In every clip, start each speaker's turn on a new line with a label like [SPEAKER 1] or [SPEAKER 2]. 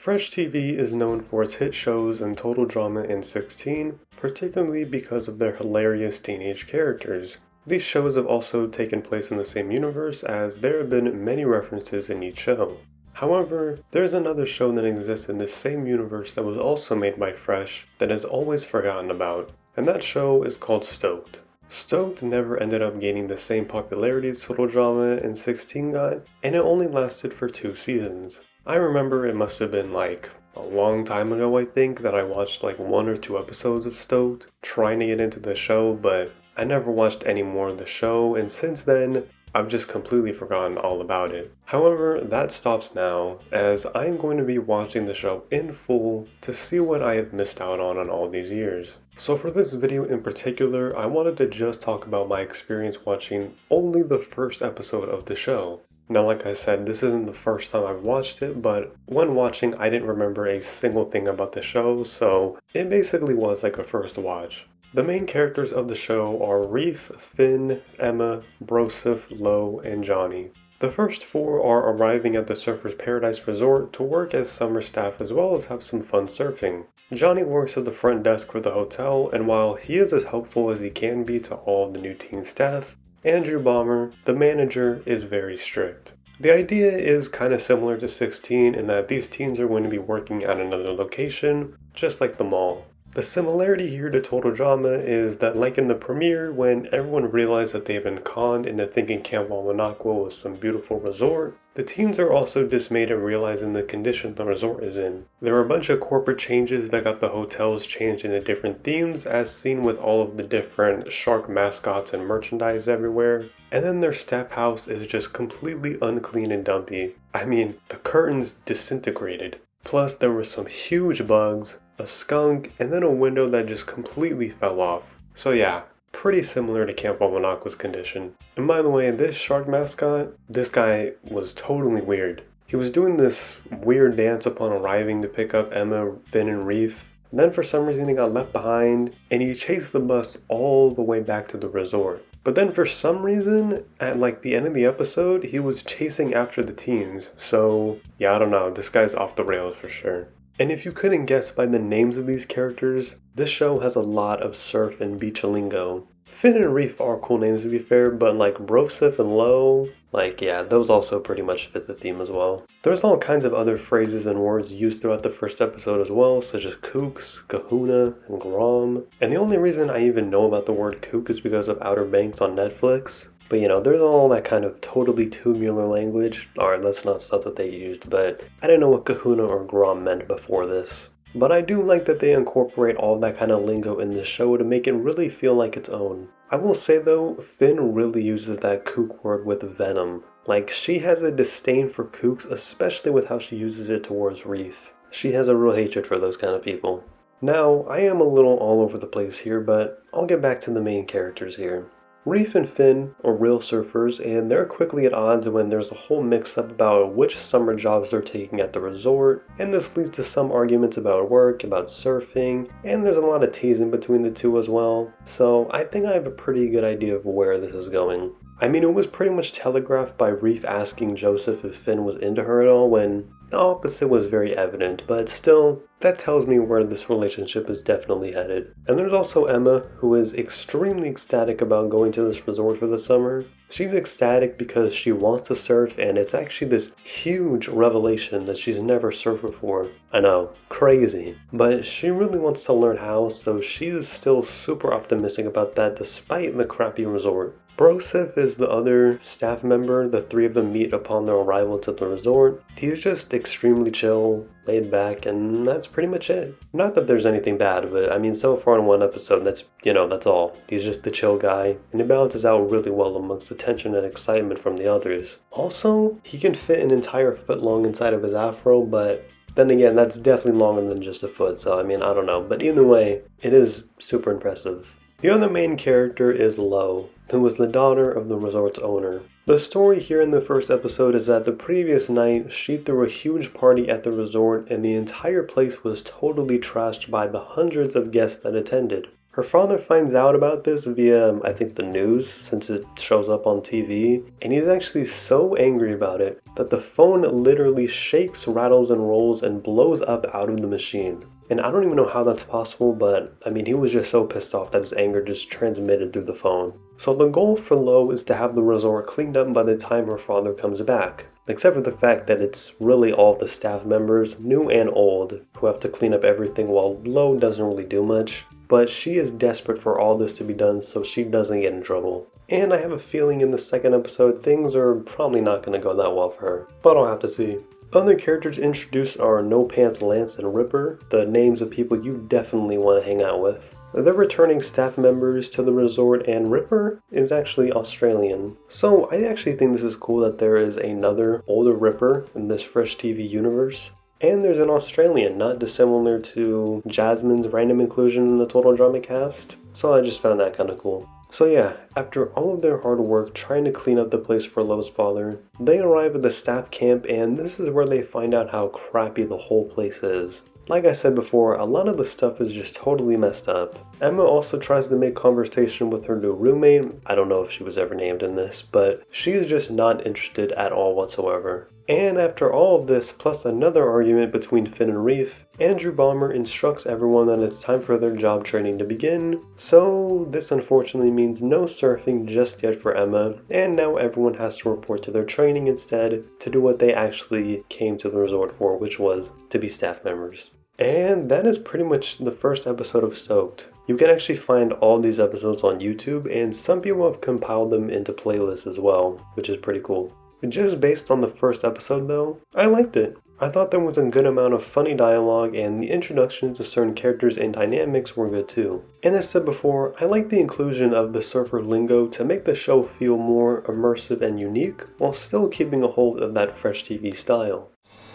[SPEAKER 1] Fresh TV is known for its hit shows and total drama in 16, particularly because of their hilarious teenage characters. These shows have also taken place in the same universe as there have been many references in each show. However, there's another show that exists in the same universe that was also made by Fresh that is always forgotten about, and that show is called Stoked. Stoked never ended up gaining the same popularity as Total Drama in 16 got, and it only lasted for 2 seasons. I remember it must have been like a long time ago, I think, that I watched like 1 or 2 episodes of Stoked, trying to get into the show, but I never watched any more of the show, and since then, I've just completely forgotten all about it. However, that stops now, as I'm going to be watching the show in full to see what I have missed out on all these years. So for this video in particular, I wanted to just talk about my experience watching only the first episode of the show. Now, like I said, this isn't the first time I've watched it, but when watching, I didn't remember a single thing about the show, so it basically was like a first watch. The main characters of the show are Reef, Finn, Emma, Broseph, Lo, and Johnny. The first 4 are arriving at the Surfers Paradise Resort to work as summer staff as well as have some fun surfing. Johnny works at the front desk for the hotel, and while he is as helpful as he can be to all of the new teen staff, Andrew Balmer, the manager, is very strict. The idea is kind of similar to 16 in that these teens are going to be working at another location, just like the mall. The similarity here to Total Drama is that, like in the premiere, when everyone realized that they've been conned into thinking Camp Wawanakwa was some beautiful resort, the teens are also dismayed at realizing the condition the resort is in. There are a bunch of corporate changes that got the hotels changed into different themes, as seen with all of the different shark mascots and merchandise everywhere. And then their staff house is just completely unclean and dumpy. I mean, the curtains disintegrated. Plus, there were some huge bugs, a skunk, and then a window that just completely fell off. So yeah, pretty similar to Camp Wawanakwa's condition. And by the way, this shark mascot, this guy was totally weird. He was doing this weird dance upon arriving to pick up Emma, Finn, and Reef. And then for some reason he got left behind, and he chased the bus all the way back to the resort. But then for some reason, at like the end of the episode, he was chasing after the teens. So yeah, I don't know, this guy's off the rails for sure. And if you couldn't guess by the names of these characters, this show has a lot of surf and beach lingo. Finn and Reef are cool names to be fair, but like Broseph and Lo, like yeah, those also pretty much fit the theme as well. There's all kinds of other phrases and words used throughout the first episode as well, such as kooks, kahuna, and grom. And the only reason I even know about the word kook is because of Outer Banks on Netflix. But you know, there's all that kind of totally tubular language. Alright, that's not stuff that they used, but I didn't know what kahuna or grom meant before this. But I do like that they incorporate all that kind of lingo in the show to make it really feel like its own. I will say though, Finn really uses that kook word with venom. Like, she has a disdain for kooks, especially with how she uses it towards Reef. She has a real hatred for those kind of people. Now, I am a little all over the place here, but I'll get back to the main characters here. Reef and Finn are real surfers, and they're quickly at odds when there's a whole mix-up about which summer jobs they're taking at the resort, and this leads to some arguments about work, about surfing, and there's a lot of teasing between the two as well, so I think I have a pretty good idea of where this is going. I mean, it was pretty much telegraphed by Reef asking Joseph if Finn was into her at all when the opposite was very evident, but still, that tells me where this relationship is definitely headed. And there's also Emma, who is extremely ecstatic about going to this resort for the summer. She's ecstatic because she wants to surf, and it's actually this huge revelation that she's never surfed before. I know, crazy. But she really wants to learn how, so she's still super optimistic about that despite the crappy resort. Broseph is the other staff member. The 3 of them meet upon their arrival to the resort. He's just extremely chill, laid back, and that's pretty much it. Not that there's anything bad, but I mean, so far in one episode, that's all. He's just the chill guy, and it balances out really well amongst the tension and excitement from the others. Also, he can fit an entire foot long inside of his afro, but then again, that's definitely longer than just a foot, so I mean, I don't know. But either way, it is super impressive. The other main character is Lo, who was the daughter of the resort's owner. The story here in the first episode is that the previous night, she threw a huge party at the resort and the entire place was totally trashed by the hundreds of guests that attended. Her father finds out about this via, I think, the news, since it shows up on TV, and he's actually so angry about it that the phone literally shakes, rattles, and rolls and blows up out of the machine. And I don't even know how that's possible, but I mean, he was just so pissed off that his anger just transmitted through the phone. So the goal for Lo is to have the resort cleaned up by the time her father comes back. Except for the fact that it's really all the staff members, new and old, who have to clean up everything while Lo doesn't really do much. But she is desperate for all this to be done so she doesn't get in trouble. And I have a feeling in the second episode things are probably not going to go that well for her, but I'll have to see. Other characters introduced are No Pants Lance and Ripper, the names of people you definitely want to hang out with. They're returning staff members to the resort, and Ripper is actually Australian. So I actually think this is cool that there is another older Ripper in this Fresh TV universe. And there's an Australian, not dissimilar to Jasmine's random inclusion in the Total Drama cast. So I just found that kind of cool. So yeah, after all of their hard work trying to clean up the place for Lo's father, they arrive at the staff camp, and this is where they find out how crappy the whole place is. Like I said before, a lot of the stuff is just totally messed up. Emma also tries to make conversation with her new roommate. I don't know if she was ever named in this, but she is just not interested at all whatsoever. And after all of this, plus another argument between Finn and Reef, Andrew Balmer instructs everyone that it's time for their job training to begin. So this unfortunately means no surfing just yet for Emma, and now everyone has to report to their training instead to do what they actually came to the resort for, which was to be staff members. And that is pretty much the first episode of Stoked. You can actually find all these episodes on YouTube, and some people have compiled them into playlists as well, which is pretty cool. Just based on the first episode though, I liked it. I thought there was a good amount of funny dialogue, and the introductions to certain characters and dynamics were good too. And as said before, I like the inclusion of the surfer lingo to make the show feel more immersive and unique, while still keeping a hold of that Fresh TV style.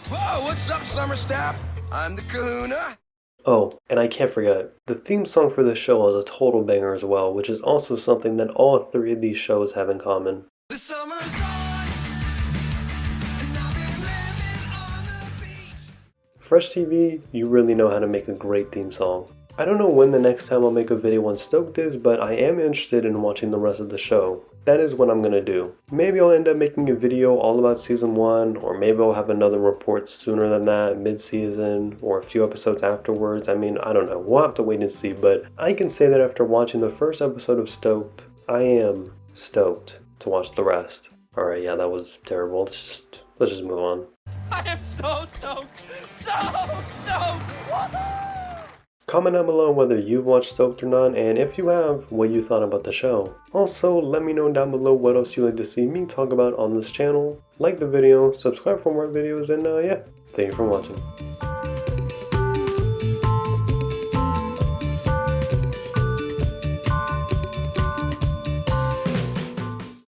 [SPEAKER 2] Whoa, what's up, summer staff? I'm the Kahuna.
[SPEAKER 1] Oh, and I can't forget, the theme song for this show is a total banger as well, which is also something that all three of these shows have in common.
[SPEAKER 2] The summer's on, and I've been living on the beach.
[SPEAKER 1] Fresh TV, you really know how to make a great theme song. I don't know when the next time I'll make a video on Stoked is, but I am interested in watching the rest of the show. That is what I'm gonna do. Maybe I'll end up making a video all about season 1, or maybe I'll have another report sooner than that, mid-season, or a few episodes afterwards. I mean, I don't know. We'll have to wait and see, but I can say that after watching the first episode of Stoked, I am stoked to watch the rest. Alright, yeah, that was terrible. Let's just move on.
[SPEAKER 2] I am so stoked! So stoked! Woohoo!
[SPEAKER 1] Comment down below whether you've watched Stoked or not, and if you have, what you thought about the show. Also, let me know down below what else you'd like to see me talk about on this channel. Like the video, subscribe for more videos, and yeah, thank you for watching.